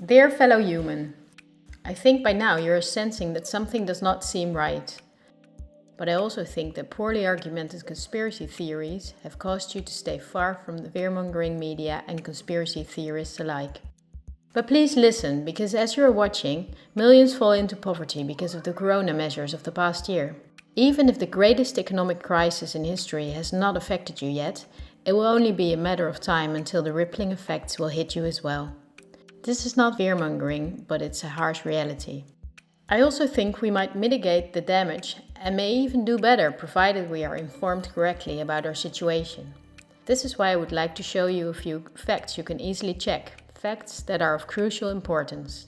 Dear fellow human, I think by now you are sensing that something does not seem right. But I also think that poorly argumented conspiracy theories have caused you to stay far from the fear-mongering media and conspiracy theorists alike. But please listen, because as you are watching, millions fall into poverty because of the corona measures of the past year. Even if the greatest economic crisis in history has not affected you yet, it will only be a matter of time until the rippling effects will hit you as well. This is not fear-mongering, but it's a harsh reality. I also think we might mitigate the damage and may even do better provided we are informed correctly about our situation. This is why I would like to show you a few facts you can easily check, facts that are of crucial importance.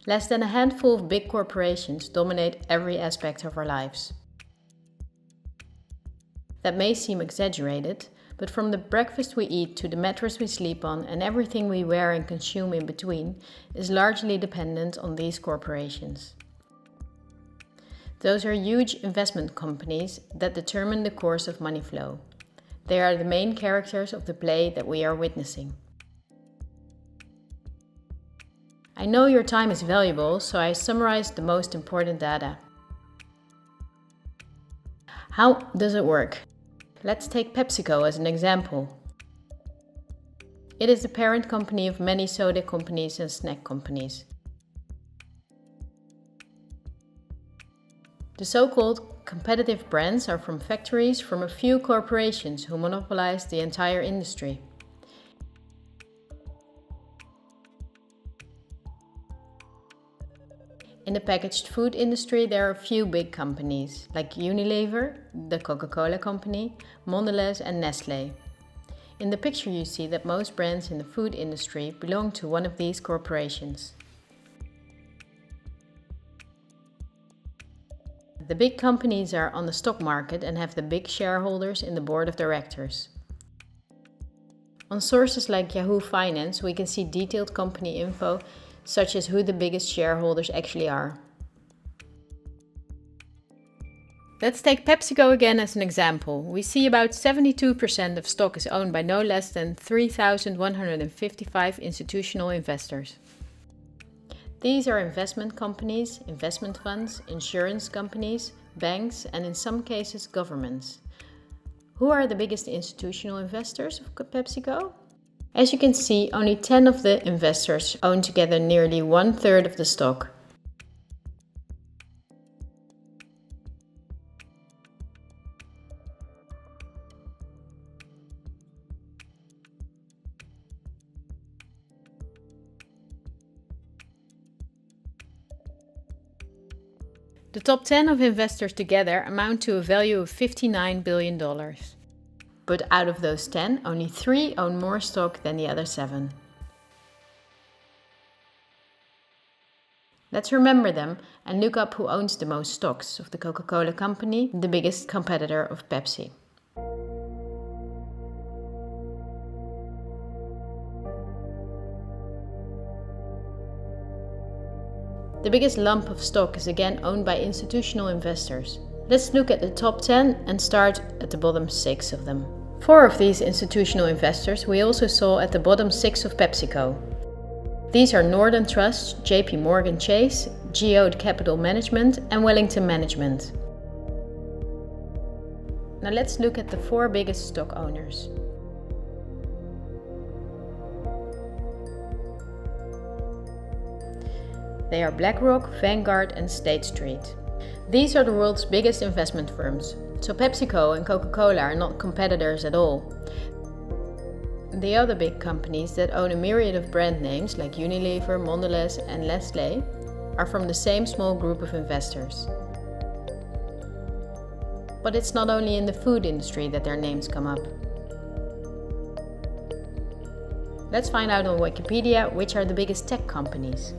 Less than a handful of big corporations dominate every aspect of our lives. That may seem exaggerated, but from the breakfast we eat to the mattress we sleep on and everything we wear and consume in between is largely dependent on these corporations. Those are huge investment companies that determine the course of money flow. They are the main characters of the play that we are witnessing. I know your time is valuable, so I summarized the most important data. How does it work? Let's take PepsiCo as an example. It is the parent company of many soda companies and snack companies. The so-called competitive brands are from factories from a few corporations who monopolize the entire industry. In the packaged food industry, there are a few big companies, like Unilever, the Coca-Cola company, Mondelez and Nestlé. In the picture you see that most brands in the food industry belong to one of these corporations. The big companies are on the stock market and have the big shareholders in the board of directors. On sources like Yahoo Finance, we can see detailed company info such as who the biggest shareholders actually are. Let's take PepsiCo again as an example. We see about 72% of stock is owned by no less than 3,155 institutional investors. These are investment companies, investment funds, insurance companies, banks, and in some cases governments. Who are the biggest institutional investors of PepsiCo? As you can see, only 10 of the investors own together nearly 1/3 of the stock. The top 10 of investors together amount to a value of $59 billion. But out of those 10, only 3 own more stock than the other 7. Let's remember them and look up who owns the most stocks of the Coca-Cola company, the biggest competitor of Pepsi. The biggest lump of stock is again owned by institutional investors. Let's look at the top 10 and start at the bottom 6 of them. 4 of these institutional investors we also saw at the bottom 6 of PepsiCo. These are Northern Trust, JP Morgan Chase, Geode Capital Management and Wellington Management. Now let's look at the 4 biggest stock owners. They are BlackRock, Vanguard and State Street. These are the world's biggest investment firms, so PepsiCo and Coca-Cola are not competitors at all. The other big companies that own a myriad of brand names like Unilever, Mondelez and Nestlé are from the same small group of investors. But it's not only in the food industry that their names come up. Let's find out on Wikipedia which are the biggest tech companies.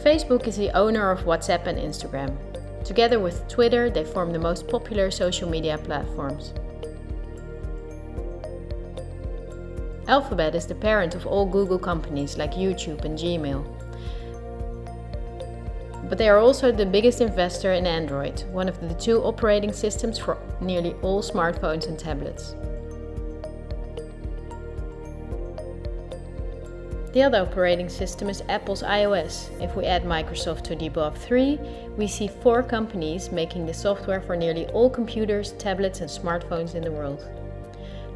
Facebook is the owner of WhatsApp and Instagram. Together with Twitter, they form the most popular social media platforms. Alphabet is the parent of all Google companies like YouTube and Gmail. But they are also the biggest investor in Android, one of the 2 operating systems for nearly all smartphones and tablets. The other operating system is Apple's iOS. If we add Microsoft to the above three, we see 4 companies making the software for nearly all computers, tablets and smartphones in the world.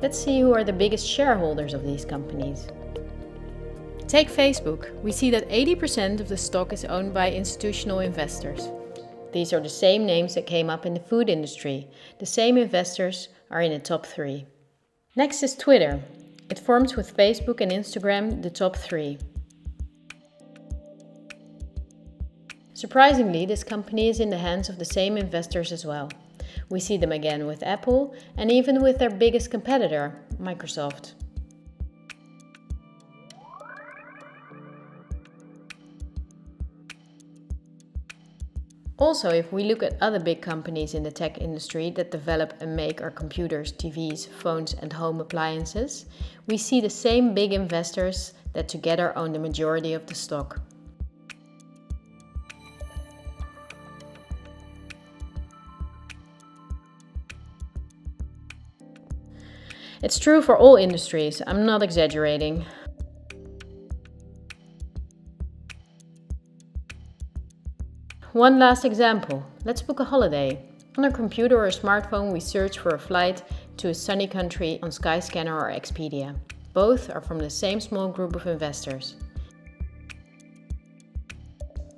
Let's see who are the biggest shareholders of these companies. Take Facebook. We see that 80% of the stock is owned by institutional investors. These are the same names that came up in the food industry. The same investors are in the top 3. Next is Twitter. It forms with Facebook and Instagram the top 3. Surprisingly, this company is in the hands of the same investors as well. We see them again with Apple and even with their biggest competitor, Microsoft. Also, if we look at other big companies in the tech industry that develop and make our computers, TVs, phones and home appliances, we see the same big investors that together own the majority of the stock. It's true for all industries, I'm not exaggerating. One last example. Let's book a holiday. On our computer or smartphone, we search for a flight to a sunny country on Skyscanner or Expedia. Both are from the same small group of investors.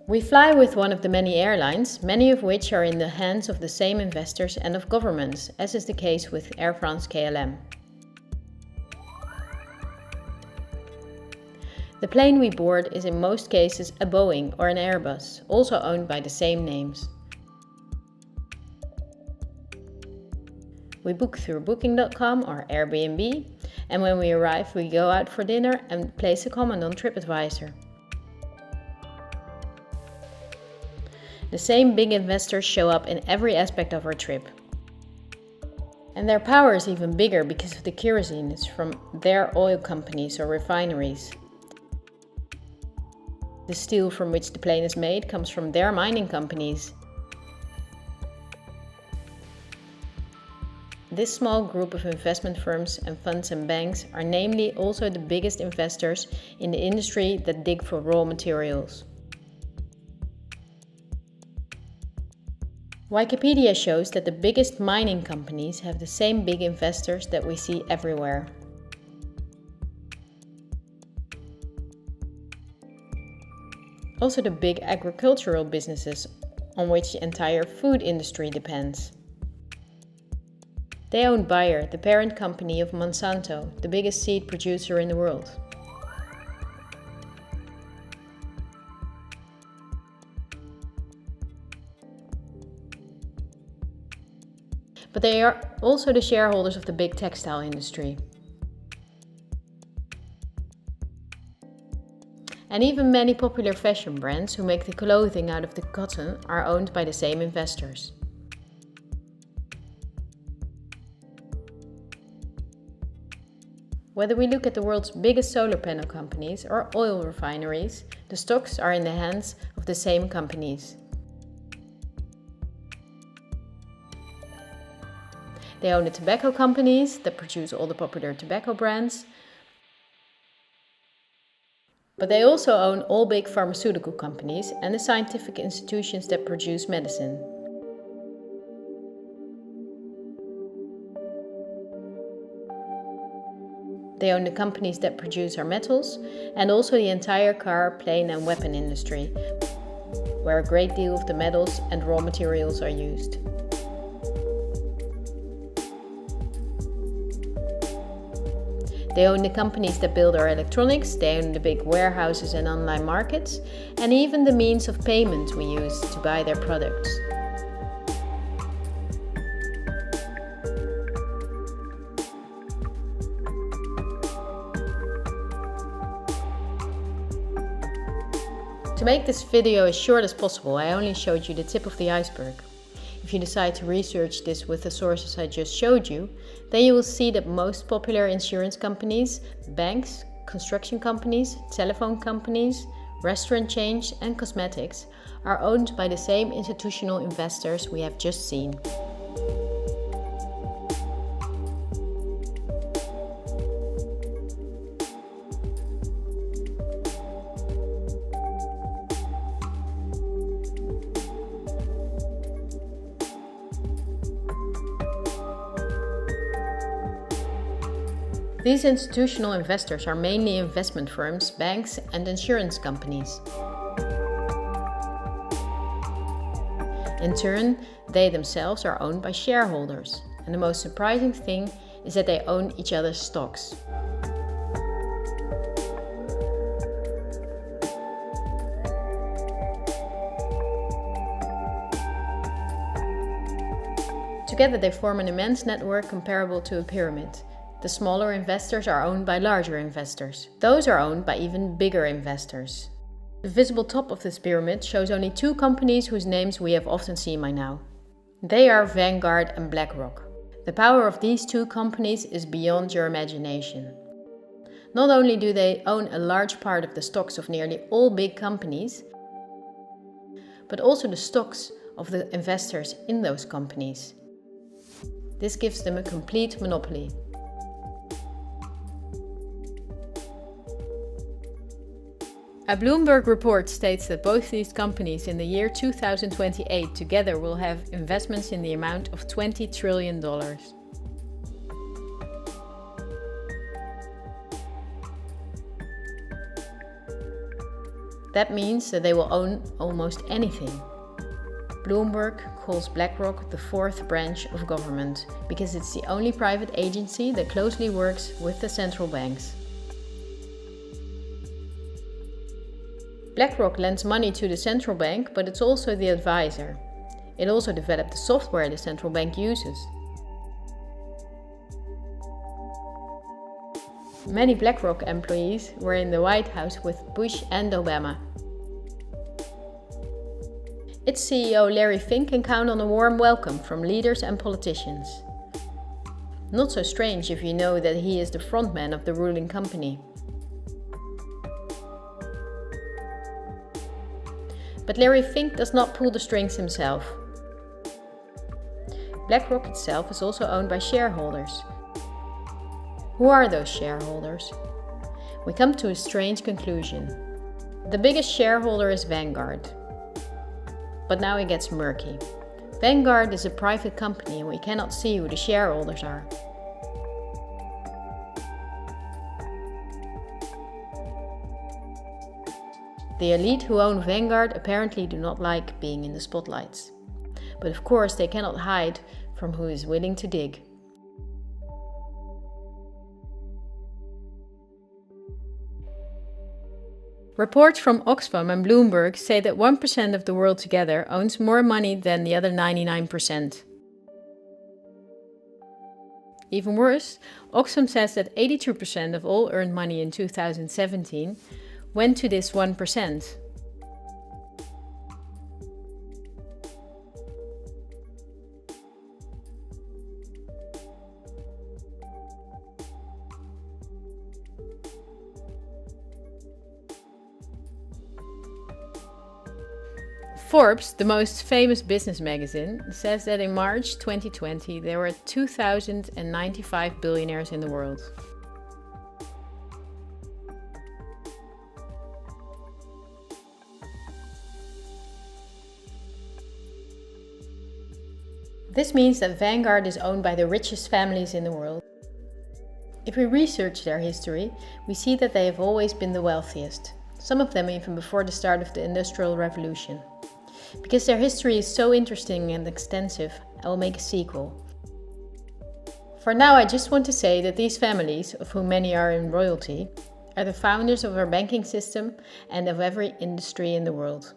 We fly with one of the many airlines, many of which are in the hands of the same investors and of governments, as is the case with Air France-KLM. The plane we board is in most cases a Boeing or an Airbus, also owned by the same names. We book through Booking.com or Airbnb, and when we arrive we go out for dinner and place a comment on TripAdvisor. The same big investors show up in every aspect of our trip. And their power is even bigger because of the kerosene is from their oil companies or refineries. The steel from which the plane is made comes from their mining companies. This small group of investment firms and funds and banks are namely also the biggest investors in the industry that dig for raw materials. Wikipedia shows that the biggest mining companies have the same big investors that we see everywhere. Also the big agricultural businesses on which the entire food industry depends. They own Bayer, the parent company of Monsanto, the biggest seed producer in the world. But they are also the shareholders of the big textile industry. And even many popular fashion brands who make the clothing out of the cotton are owned by the same investors. Whether we look at the world's biggest solar panel companies or oil refineries, the stocks are in the hands of the same companies. They own the tobacco companies that produce all the popular tobacco brands, but they also own all big pharmaceutical companies and the scientific institutions that produce medicine. They own the companies that produce our metals and also the entire car, plane and weapon industry, where a great deal of the metals and raw materials are used. They own the companies that build our electronics, they own the big warehouses and online markets, and even the means of payment we use to buy their products. To make this video as short as possible, I only showed you the tip of the iceberg. If you decide to research this with the sources I just showed you, then you will see that most popular insurance companies, banks, construction companies, telephone companies, restaurant chains and cosmetics are owned by the same institutional investors we have just seen. These institutional investors are mainly investment firms, banks, and insurance companies. In turn, they themselves are owned by shareholders, and the most surprising thing is that they own each other's stocks. Together they form an immense network comparable to a pyramid. The smaller investors are owned by larger investors. Those are owned by even bigger investors. The visible top of this pyramid shows only two companies whose names we have often seen by now. They are Vanguard and BlackRock. The power of these two companies is beyond your imagination. Not only do they own a large part of the stocks of nearly all big companies, but also the stocks of the investors in those companies. This gives them a complete monopoly. A Bloomberg report states that both these companies in the year 2028 together will have investments in the amount of $20 trillion. That means that they will own almost anything. Bloomberg calls BlackRock the fourth branch of government because it's the only private agency that closely works with the central banks. BlackRock lends money to the central bank, but it's also the advisor. It also developed the software the central bank uses. Many BlackRock employees were in the White House with Bush and Obama. Its CEO Larry Fink can count on a warm welcome from leaders and politicians. Not so strange if you know that he is the frontman of the ruling company. But Larry Fink does not pull the strings himself. BlackRock itself is also owned by shareholders. Who are those shareholders? We come to a strange conclusion. The biggest shareholder is Vanguard. But now it gets murky. Vanguard is a private company and we cannot see who the shareholders are. The elite who own Vanguard apparently do not like being in the spotlights. But of course they cannot hide from who is willing to dig. Reports from Oxfam and Bloomberg say that 1% of the world together owns more money than the other 99%. Even worse, Oxfam says that 82% of all earned money in 2017 went to this 1%. Forbes, the most famous business magazine, says that in March 2020 there were 2,095 billionaires in the world. This means that Vanguard is owned by the richest families in the world. If we research their history, we see that they have always been the wealthiest, some of them even before the start of the Industrial Revolution. Because their history is so interesting and extensive, I will make a sequel. For now, I just want to say that these families, of whom many are in royalty, are the founders of our banking system and of every industry in the world.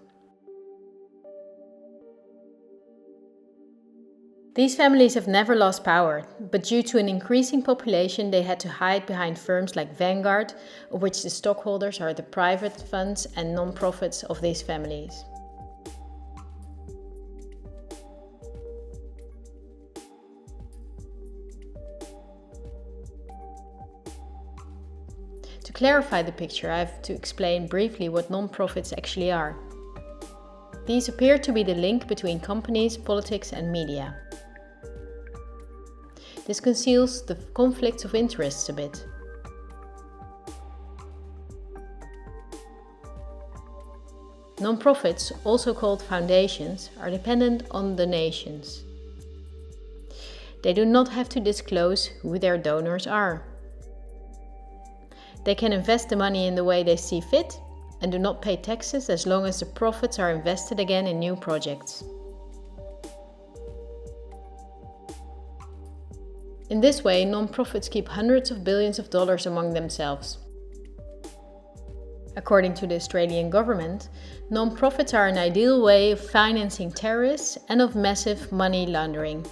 These families have never lost power, but due to an increasing population they had to hide behind firms like Vanguard, of which the stockholders are the private funds and non-profits of these families. To clarify the picture, I have to explain briefly what non-profits actually are. These appear to be the link between companies, politics and media. This conceals the conflicts of interests a bit. Non-profits, also called foundations, are dependent on donations. They do not have to disclose who their donors are. They can invest the money in the way they see fit and do not pay taxes as long as the profits are invested again in new projects. In this way, non-profits keep hundreds of billions of dollars among themselves. According to the Australian government, non-profits are an ideal way of financing terrorists and of massive money laundering.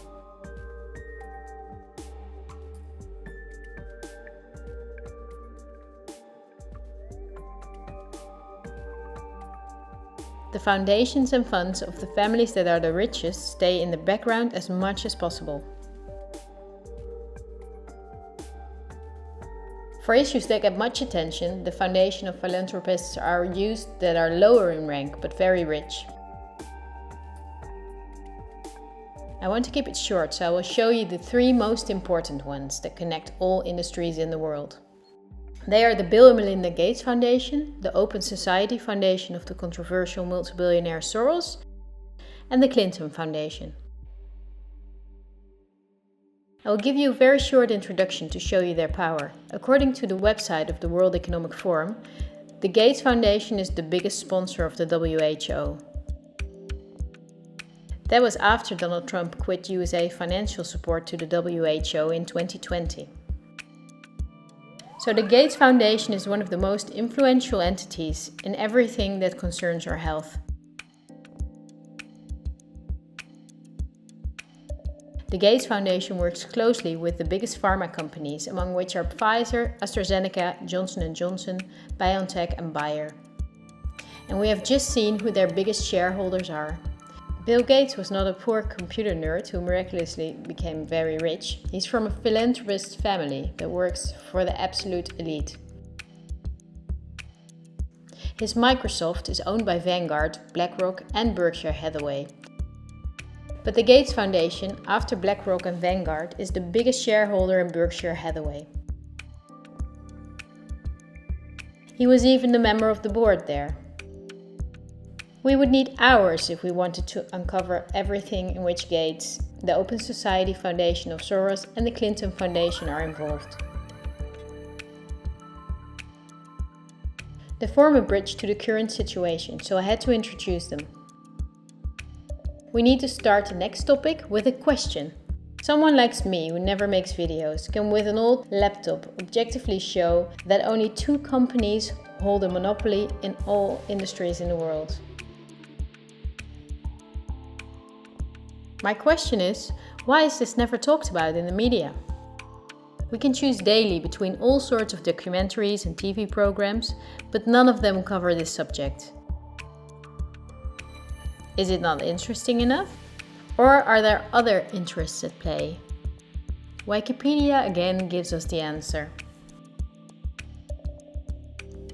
The foundations and funds of the families that are the richest stay in the background as much as possible. For issues that get much attention, the foundation of philanthropists are used that are lower in rank but very rich. I want to keep it short, so I will show you the 3 most important ones that connect all industries in the world. They are the Bill and Melinda Gates Foundation, the Open Society Foundation of the controversial multi-billionaire Soros, and the Clinton Foundation. I will give you a very short introduction to show you their power. According to the website of the World Economic Forum, the Gates Foundation is the biggest sponsor of the WHO. That was after Donald Trump quit USA financial support to the WHO in 2020. So the Gates Foundation is one of the most influential entities in everything that concerns our health. The Gates Foundation works closely with the biggest pharma companies, among which are Pfizer, AstraZeneca, Johnson & Johnson, BioNTech and Bayer. And we have just seen who their biggest shareholders are. Bill Gates was not a poor computer nerd who miraculously became very rich. He's from a philanthropist family that works for the absolute elite. His Microsoft is owned by Vanguard, BlackRock and Berkshire Hathaway. But the Gates Foundation, after BlackRock and Vanguard, is the biggest shareholder in Berkshire Hathaway. He was even a member of the board there. We would need hours if we wanted to uncover everything in which Gates, the Open Society Foundation of Soros and the Clinton Foundation are involved. They form a bridge to the current situation, so I had to introduce them. We need to start the next topic with a question. Someone like me, who never makes videos, can with an old laptop objectively show that only 2 companies hold a monopoly in all industries in the world. My question is, why is this never talked about in the media? We can choose daily between all sorts of documentaries and TV programs, but none of them cover this subject. Is it not interesting enough? Or are there other interests at play? Wikipedia again gives us the answer.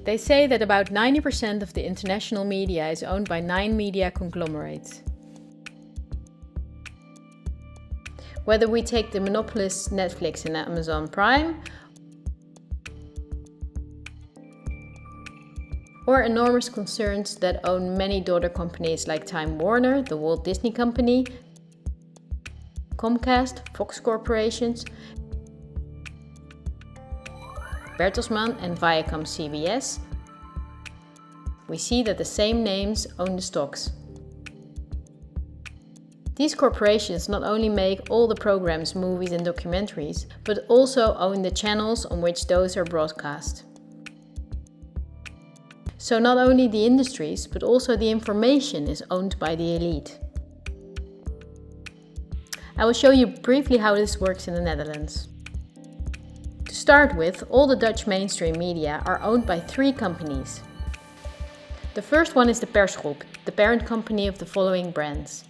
They say that about 90% of the international media is owned by 9 media conglomerates. Whether we take the monopolists Netflix and Amazon Prime, or enormous concerns that own many daughter companies like Time Warner, the Walt Disney Company, Comcast, Fox Corporations, Bertelsmann and Viacom CBS, we see that the same names own the stocks. These corporations not only make all the programs, movies and documentaries, but also own the channels on which those are broadcast. So not only the industries, but also the information is owned by the elite. I will show you briefly how this works in the Netherlands. To start with, all the Dutch mainstream media are owned by 3 companies. The first one is the Persgroep, the parent company of the following brands.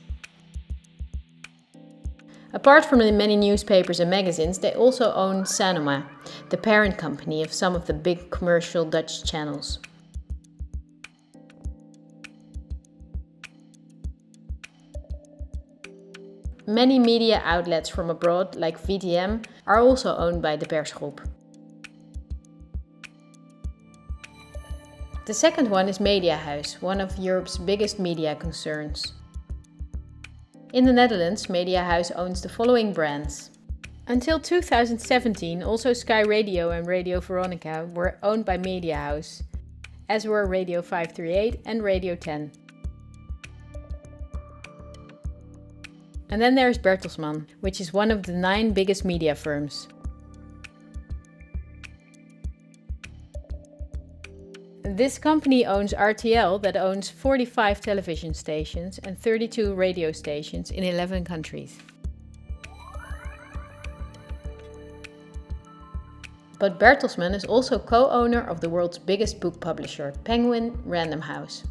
Apart from the many newspapers and magazines, they also own Sanoma, the parent company of some of the big commercial Dutch channels. Many media outlets from abroad, like VTM, are also owned by the Persgroep. The second one is Mediahuis, one of Europe's biggest media concerns. In the Netherlands, Mediahuis owns the following brands: Until 2017, also Sky Radio and Radio Veronica were owned by Media House, as were Radio 538 and Radio 10. And then there's Bertelsmann, which is one of the 9 biggest media firms. This company owns RTL, that owns 45 television stations and 32 radio stations in 11 countries. But Bertelsmann is also co-owner of the world's biggest book publisher, Penguin Random House.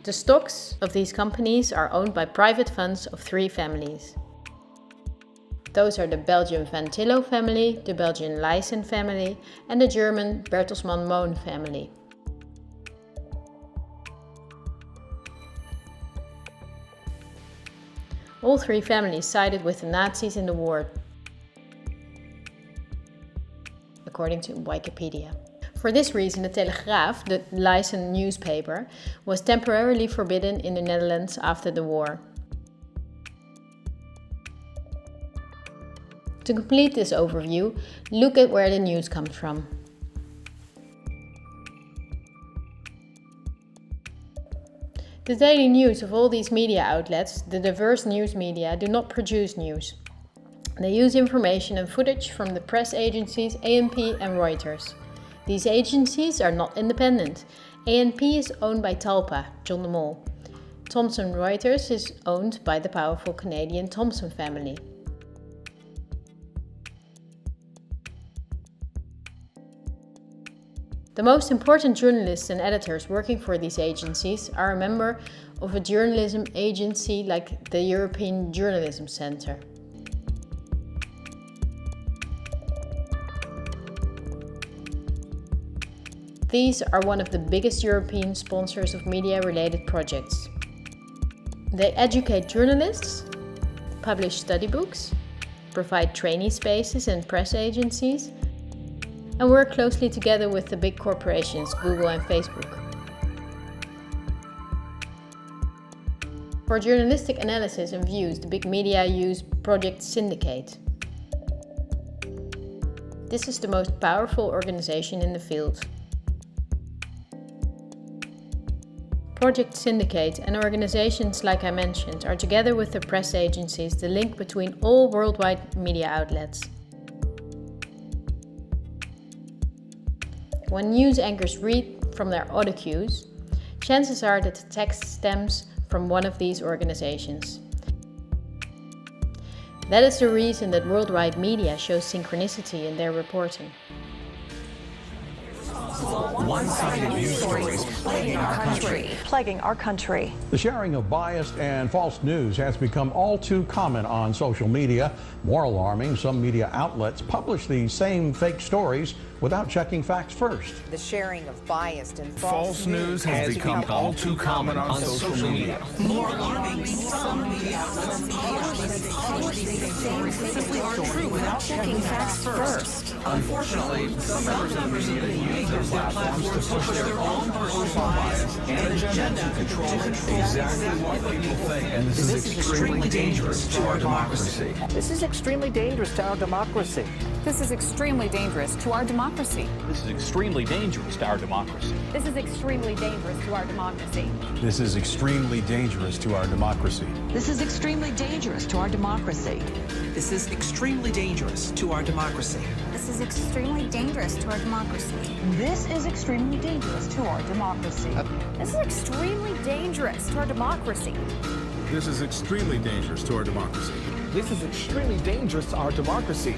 The stocks of these companies are owned by private funds of 3 families. Those are the Belgian Van Tillo family, the Belgian Leysen family, and the German Bertelsmann Moon family. All 3 families sided with the Nazis in the war, according to Wikipedia. For this reason, the Telegraaf, the Leysen newspaper, was temporarily forbidden in the Netherlands after the war. To complete this overview, look at where the news comes from. The daily news of all these media outlets, the diverse news media, do not produce news. They use information and footage from the press agencies ANP and Reuters. These agencies are not independent. ANP is owned by Talpa, John de Mol. Thomson Reuters is owned by the powerful Canadian Thomson family. The most important journalists and editors working for these agencies are a member of a journalism agency like the European Journalism Centre. These are one of the biggest European sponsors of media-related projects. They educate journalists, publish study books, provide trainee spaces in press agencies, and work closely together with the big corporations Google and Facebook. For journalistic analysis and views, the big media use Project Syndicate. This is the most powerful organization in the field. Project Syndicate and organizations like I mentioned are together with the press agencies the link between all worldwide media outlets. When news anchors read from their audio cues, chances are that the text stems from one of these organizations. That is the reason that worldwide media shows synchronicity in their reporting. One-sided news stories plaguing our country. The sharing of biased and false news has become all too common on social media. More alarming, some media outlets publish these same fake stories without checking facts first. The sharing of biased and false news has become all too common on social media. More alarming, some media outlets publish these same fake stories true without checking facts first. Unfortunately, some members of the media use their platforms to push their own personal bias and agenda to control exactly what people think. And this is extremely dangerous to our democracy. This is extremely dangerous to our democracy. This is extremely dangerous to our democracy. This is extremely dangerous to our democracy. This is extremely dangerous to our democracy. This is extremely dangerous to our democracy. This is extremely dangerous to our democracy. This is extremely dangerous to our democracy. This is extremely dangerous to our democracy. This is extremely dangerous to our democracy. This is extremely dangerous to our democracy. This is extremely dangerous to our democracy. This is extremely dangerous to our democracy.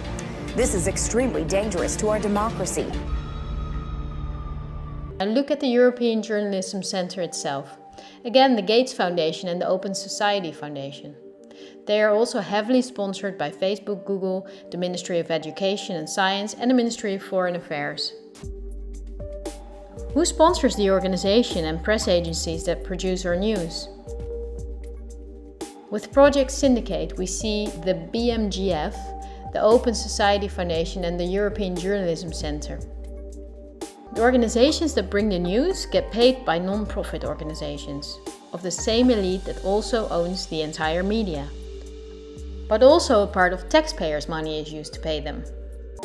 This is extremely dangerous to our democracy. And look at the European Journalism Centre itself. Again, the Gates Foundation and the Open Society Foundation. They are also heavily sponsored by Facebook, Google, the Ministry of Education and Science, and the Ministry of Foreign Affairs. Who sponsors the organization and press agencies that produce our news? With Project Syndicate, we see the BMGF, the Open Society Foundation and the European Journalism Centre. The organizations that bring the news get paid by non-profit organizations, of the same elite that also owns the entire media. But also a part of taxpayers' money is used to pay them.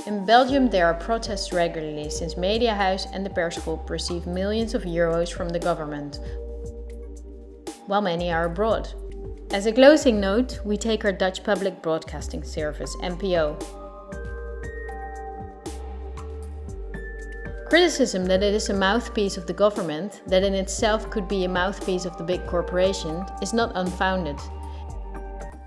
In Belgium there are protests regularly since Mediahuis and the Persgroep receive millions of euros from the government, while many are abroad. As a closing note, we take our Dutch public broadcasting service, NPO. Criticism that it is a mouthpiece of the government, that in itself could be a mouthpiece of the big corporation, is not unfounded.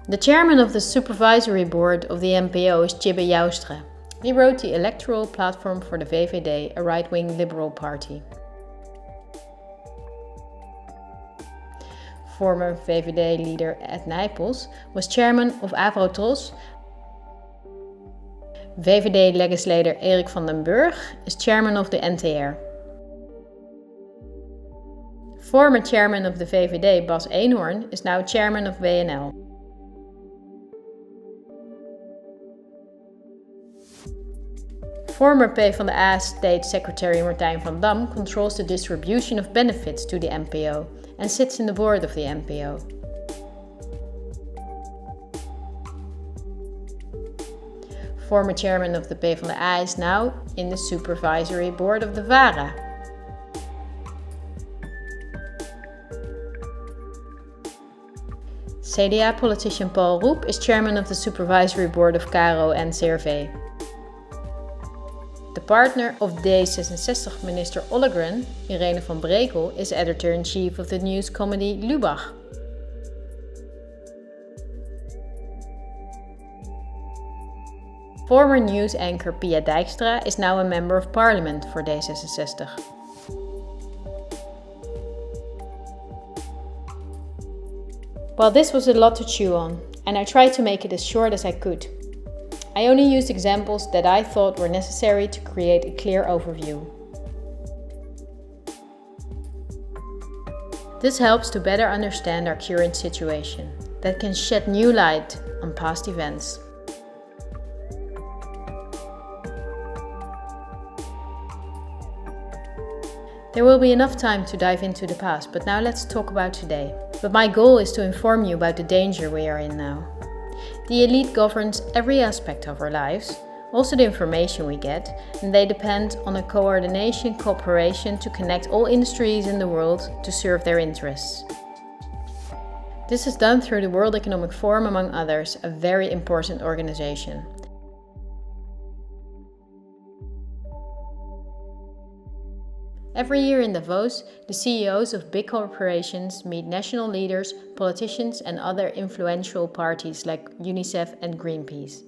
The chairman of the supervisory board of the NPO is Tjibbe Joustra. He wrote the electoral platform for the VVD, a right-wing liberal party. Former VVD leader Ed Nijpels was chairman of Avrotros. VVD legislator Erik van den Burg is chairman of the NTR. Former chairman of the VVD Bas Eenhoorn is now chairman of WNL. Former PvdA State Secretary Martijn van Dam controls the distribution of benefits to the NPO and sits in the board of the NPO. Former chairman of the PvdA is now in the supervisory board of the VARA. CDA politician Paul Roep is chairman of the supervisory board of KRO NCRV. The partner of D66 minister Ollegren, Irene van Brekel, is editor-in-chief of the news comedy Lubach. Former news anchor Pia Dijkstra is now a member of parliament for D66. Well, this was a lot to chew on, and I tried to make it as short as I could. I only used examples that I thought were necessary to create a clear overview. This helps to better understand our current situation, that can shed new light on past events. There will be enough time to dive into the past, but now let's talk about today. But my goal is to inform you about the danger we are in now. The elite governs every aspect of our lives, also the information we get, and they depend on a cooperation to connect all industries in the world to serve their interests. This is done through the World Economic Forum, among others, a very important organization. Every year in Davos, the CEOs of big corporations meet national leaders, politicians and other influential parties like UNICEF and Greenpeace.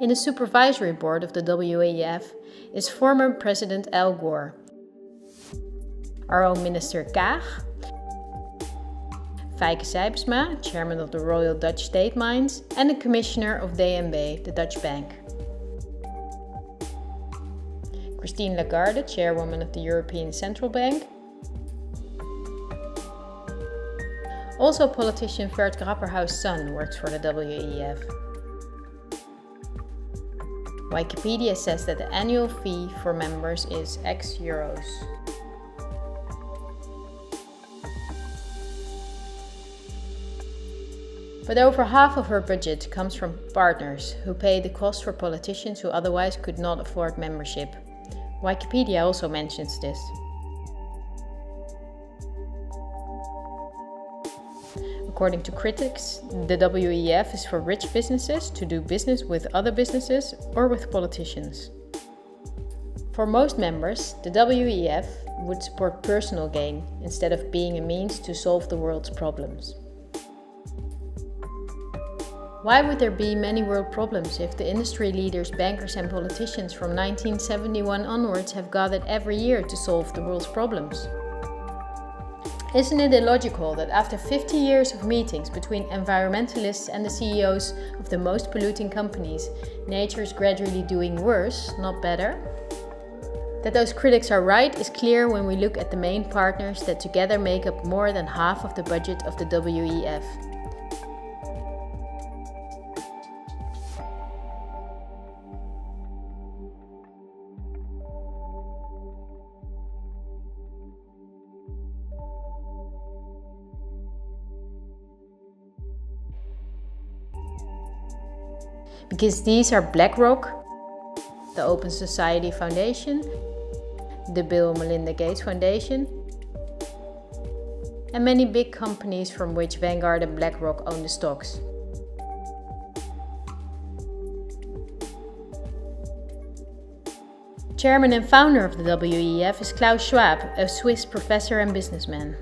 In the supervisory board of the WEF is former President Al Gore, our own Minister Kaag, Fijke Sijbesma, chairman of the Royal Dutch State Mines, and the commissioner of DNB, the Dutch bank. Christine Lagarde, chairwoman of the European Central Bank. Also politician Vert Grapperhaus' son works for the WEF. Wikipedia says that the annual fee for members is €X. But over half of her budget comes from partners who pay the cost for politicians who otherwise could not afford membership. Wikipedia also mentions this. According to critics, the WEF is for rich businesses to do business with other businesses or with politicians. For most members, the WEF would support personal gain instead of being a means to solve the world's problems. Why would there be many world problems if the industry leaders, bankers and politicians from 1971 onwards have gathered every year to solve the world's problems? Isn't it illogical that after 50 years of meetings between environmentalists and the CEOs of the most polluting companies, nature is gradually doing worse, not better? That those critics are right is clear when we look at the main partners that together make up more than half of the budget of the WEF. because these are BlackRock, the Open Society Foundation, the Bill and Melinda Gates Foundation, and many big companies from which Vanguard and BlackRock own the stocks. Chairman and founder of the WEF is Klaus Schwab, a Swiss professor and businessman.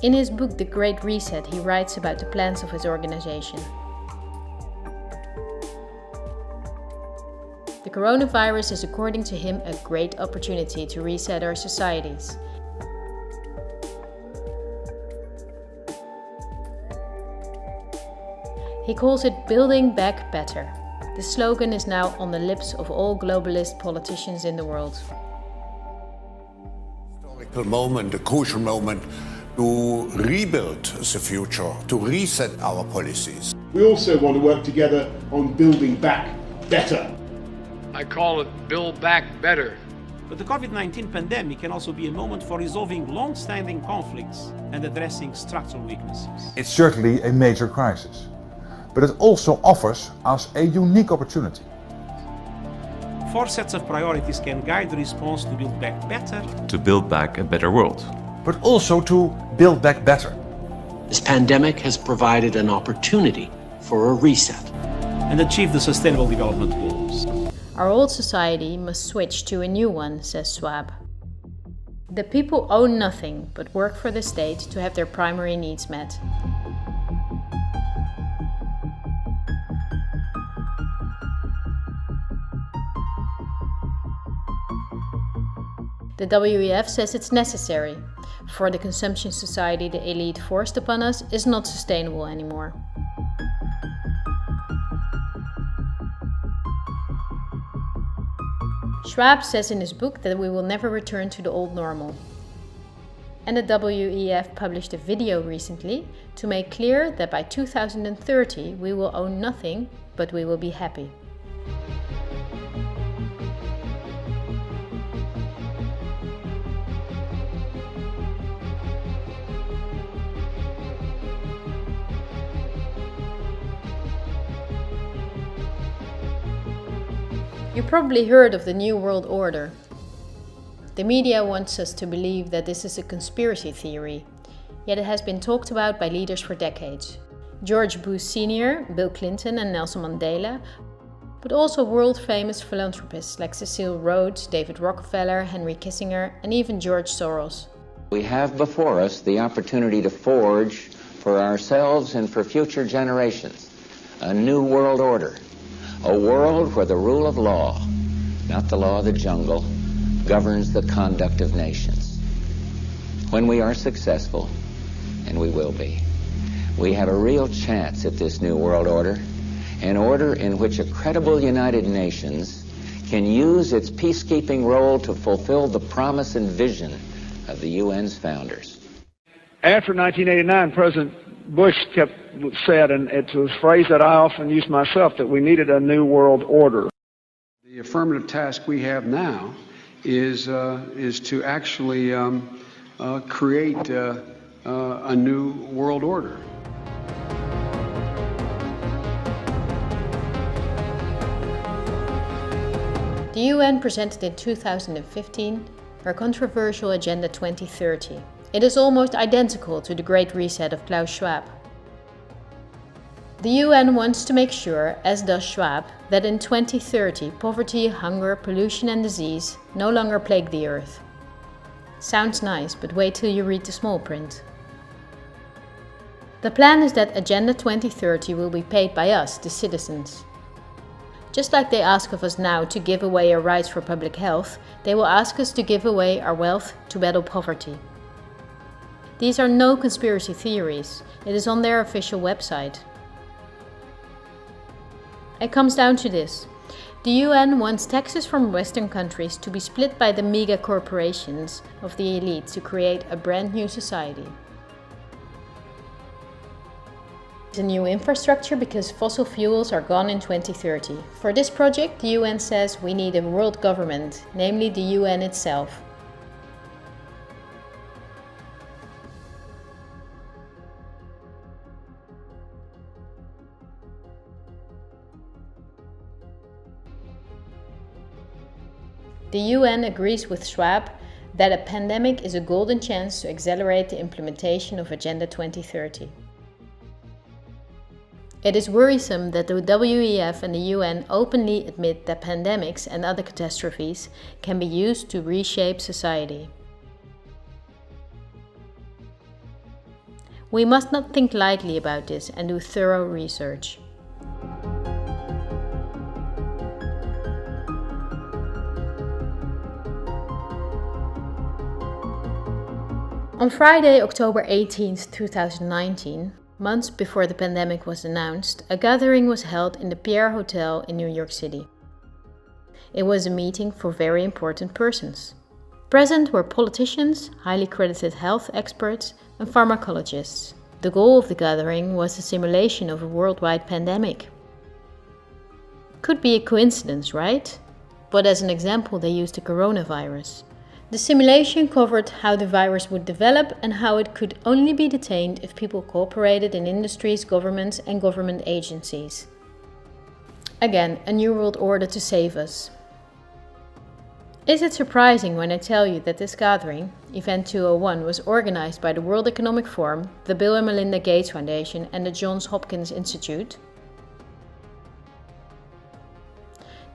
In his book The Great Reset, he writes about the plans of his organization. The coronavirus is, according to him, a great opportunity to reset our societies. He calls it Building Back Better. The slogan is now on the lips of all globalist politicians in the world. Historical moment, a crucial moment to rebuild the future, to reset our policies. We also want to work together on building back better. I call it Build Back Better. But the COVID-19 pandemic can also be a moment for resolving long-standing conflicts and addressing structural weaknesses. It's certainly a major crisis, but it also offers us a unique opportunity. 4 sets of priorities can guide the response to build back better. To build back a better world. But also to build back better. This pandemic has provided an opportunity for a reset. And achieve the Sustainable Development Goals. Our old society must switch to a new one, says Schwab. The people own nothing but work for the state to have their primary needs met. The WEF says it's necessary, for the consumption society the elite forced upon us is not sustainable anymore. Schwab says in his book that we will never return to the old normal. And the WEF published a video recently to make clear that by 2030 we will own nothing, but we will be happy. You probably heard of the New World Order. The media wants us to believe that this is a conspiracy theory, yet it has been talked about by leaders for decades. George Bush Sr., Bill Clinton and Nelson Mandela, but also world-famous philanthropists like Cecil Rhodes, David Rockefeller, Henry Kissinger and even George Soros. We have before us the opportunity to forge for ourselves and for future generations a new world order. A world where the rule of law, not the law of the jungle, governs the conduct of nations. When we are successful, and we will be, we have a real chance at this new world order, an order in which a credible United Nations can use its peacekeeping role to fulfill the promise and vision of the UN's founders. After 1989, President Bush said, and it's a phrase that I often use myself, that we needed a new world order. The affirmative task we have now is to actually create a new world order. The UN presented in 2015 her controversial Agenda 2030. It is almost identical to the Great Reset of Klaus Schwab. The UN wants to make sure, as does Schwab, that in 2030 poverty, hunger, pollution and disease no longer plague the earth. Sounds nice, but wait till you read the small print. The plan is that Agenda 2030 will be paid by us, the citizens. Just like they ask of us now to give away our rights for public health, they will ask us to give away our wealth to battle poverty. These are no conspiracy theories, it is on their official website. It comes down to this. The UN wants taxes from Western countries to be split by the mega corporations of the elite to create a brand new society. It's a new infrastructure because fossil fuels are gone in 2030. For this project, the UN says we need a world government, namely the UN itself. The UN agrees with Schwab that a pandemic is a golden chance to accelerate the implementation of Agenda 2030. It is worrisome that the WEF and the UN openly admit that pandemics and other catastrophes can be used to reshape society. We must not think lightly about this and do thorough research. On Friday, October 18, 2019, months before the pandemic was announced, a gathering was held in the Pierre Hotel in New York City. It was a meeting for very important persons. Present were politicians, highly credited health experts, and pharmacologists. The goal of the gathering was the simulation of a worldwide pandemic. Could be a coincidence, right? But as an example, they used the coronavirus. The simulation covered how the virus would develop and how it could only be detained if people cooperated in industries, governments, and government agencies. Again, a new world order to save us. Is it surprising when I tell you that this gathering, Event 201, was organized by the World Economic Forum, the Bill and Melinda Gates Foundation, and the Johns Hopkins Institute?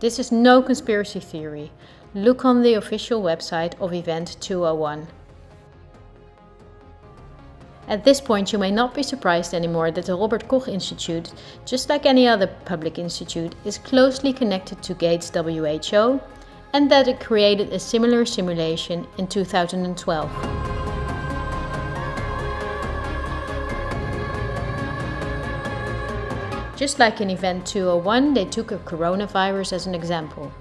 This is no conspiracy theory. Look on the official website of Event 201. At this point, you may not be surprised anymore that the Robert Koch Institute, just like any other public institute, is closely connected to Gates WHO, and that it created a similar simulation in 2012. Just like in Event 201, they took a coronavirus as an example.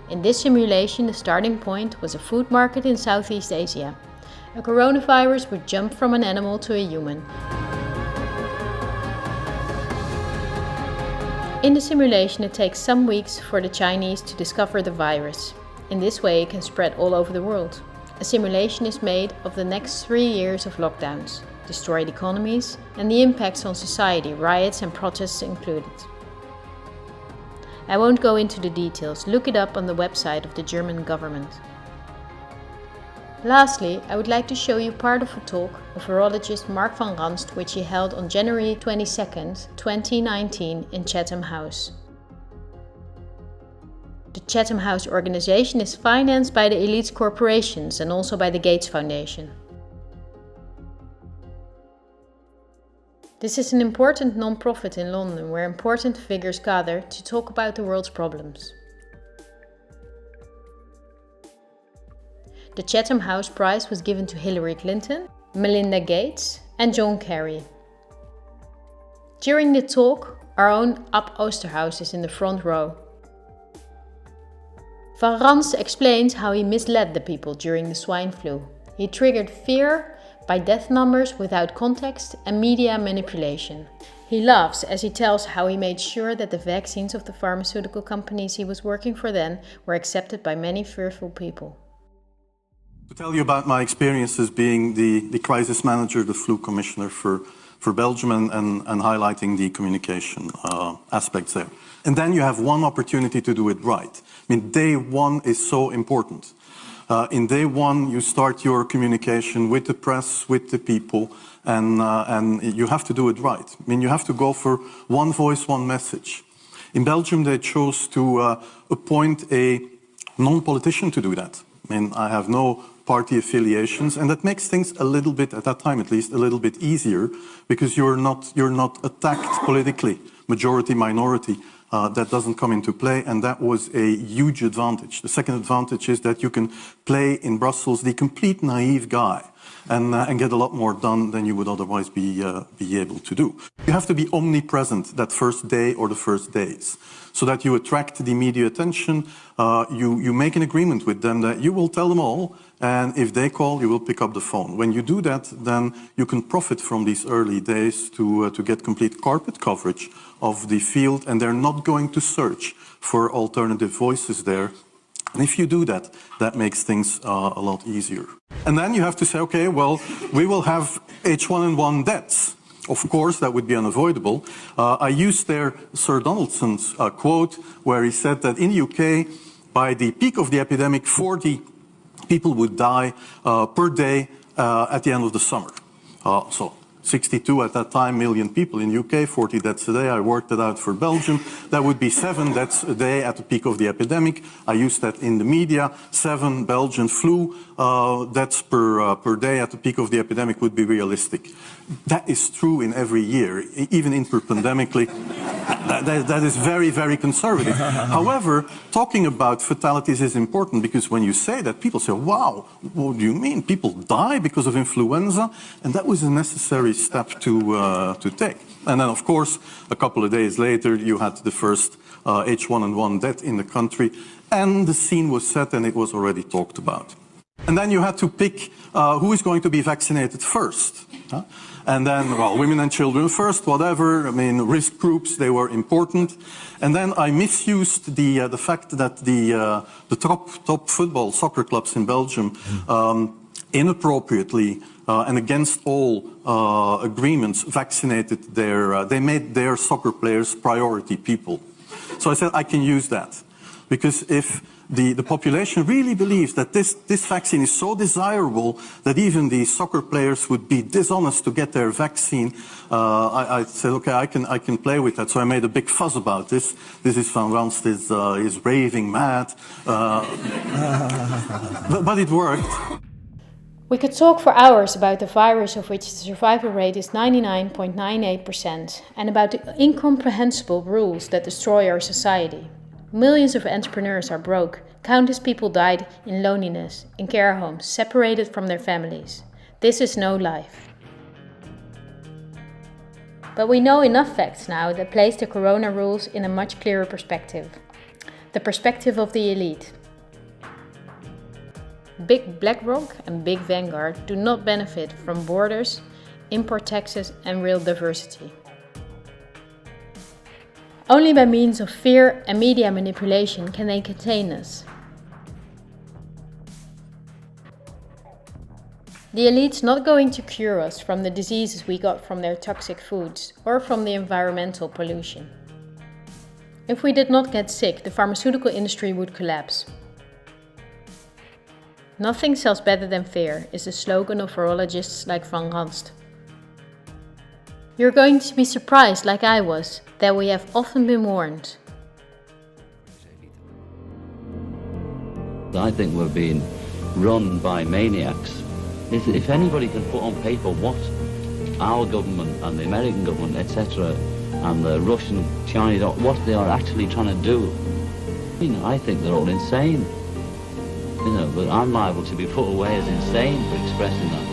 In this simulation, the starting point was a food market in Southeast Asia. A coronavirus would jump from an animal to a human. In the simulation, it takes some weeks for the Chinese to discover the virus. In this way, it can spread all over the world. A simulation is made of the next 3 years of lockdowns, destroyed economies, and the impacts on society, riots and protests included. I won't go into the details, look it up on the website of the German government. Lastly, I would like to show you part of a talk of virologist Mark van Ranst, which he held on January 22nd, 2019 in Chatham House. The Chatham House organization is financed by the elites corporations and also by the Gates Foundation. This is an important non-profit in London where important figures gather to talk about the world's problems. The Chatham House Prize was given to Hillary Clinton, Melinda Gates and John Kerry. During the talk, our own Ab Oosterhuis is in the front row. Van Ranst explains how he misled the people during the swine flu. He triggered fear by death numbers without context and media manipulation. He laughs as he tells how he made sure that the vaccines of the pharmaceutical companies he was working for then were accepted by many fearful people. To tell you about my experiences being the crisis manager, the flu commissioner for Belgium and highlighting the communication aspects there. And then you have one opportunity to do it right. I mean, day one is so important. In day one, you start your communication with the press, with the people, and you have to do it right. I mean, you have to go for one voice, one message. In Belgium, they chose to appoint a non-politician to do that. I mean, I have no party affiliations, and that makes things a little bit, at that time at least, a little bit easier, because you're not attacked politically, majority, minority. That doesn't come into play, and that was a huge advantage. The second advantage is that you can play in Brussels the complete naive guy and get a lot more done than you would otherwise be able to do. You have to be omnipresent that first day or the first days, so that you attract the media attention. You make an agreement with them that you will tell them all, and if they call, you will pick up the phone. When you do that, then you can profit from these early days to get complete carpet coverage of the field, and they're not going to search for alternative voices there. And if you do that, that makes things a lot easier. And then you have to say, okay, well, we will have H1N1 deaths. Of course, that would be unavoidable. I used there Sir Donaldson's quote, where he said that in the UK, by the peak of the epidemic, 40 people would die per day at the end of the summer. So 62 at that time million people in UK, 40 deaths a day. I worked it out for Belgium. That would be 7 deaths a day at the peak of the epidemic. I used that in the media. 7 Belgian flu deaths per day at the peak of the epidemic would be realistic. That is true in every year, even interpandemically. That is very, very conservative. However, talking about fatalities is important because when you say that, people say, wow, what do you mean? People die because of influenza? And that was a necessary step to take. And then, of course, a couple of days later, you had the first H1N1 death in the country, and the scene was set and it was already talked about. And then you had to pick who is going to be vaccinated first. And then, well, women and children first, whatever. I mean, risk groups, they were important. And then I misused the fact that the top football soccer clubs in Belgium inappropriately and against all agreements vaccinated they made their soccer players priority people. So I said I can use that because if the population really believes that this vaccine is so desirable that even the soccer players would be dishonest to get their vaccine, I said, okay, I can play with that. So I made a big fuss about this. This is Van Ranst is raving mad, but it worked. We could talk for hours about the virus of which the survival rate is 99.98% and about the incomprehensible rules that destroy our society. Millions of entrepreneurs are broke. Countless people died in loneliness, in care homes, separated from their families. This is no life. But we know enough facts now that place the corona rules in a much clearer perspective. The perspective of the elite. Big BlackRock and Big Vanguard do not benefit from borders, import taxes and real diversity. Only by means of fear and media manipulation can they contain us. The elite's not going to cure us from the diseases we got from their toxic foods or from the environmental pollution. If we did not get sick, the pharmaceutical industry would collapse. Nothing sells better than fear is the slogan of virologists like Van Ranst. You're going to be surprised, like I was, that we have often been warned. I think we're being run by maniacs. If anybody can put on paper what our government and the American government, etc., and the Russian, Chinese, what they are actually trying to do, I think they're all insane. But I'm liable to be put away as insane for expressing that.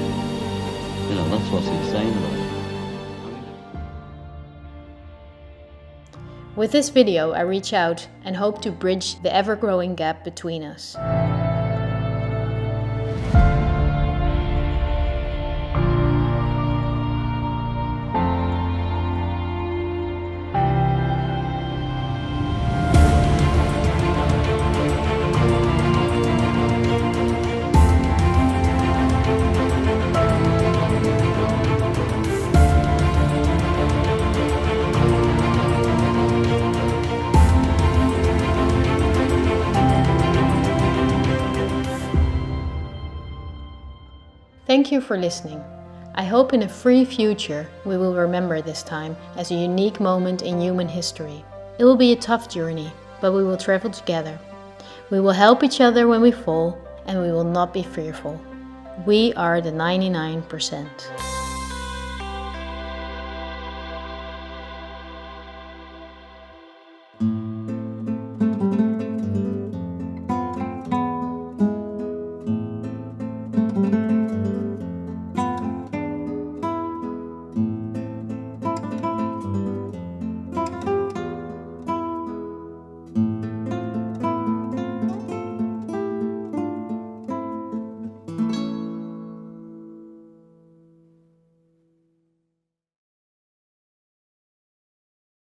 That's what's insane about it. With this video, I reach out and hope to bridge the ever-growing gap between us. Thank you for listening. I hope in a free future we will remember this time as a unique moment in human history. It will be a tough journey, but we will travel together. We will help each other when we fall, and we will not be fearful. We are the 99%.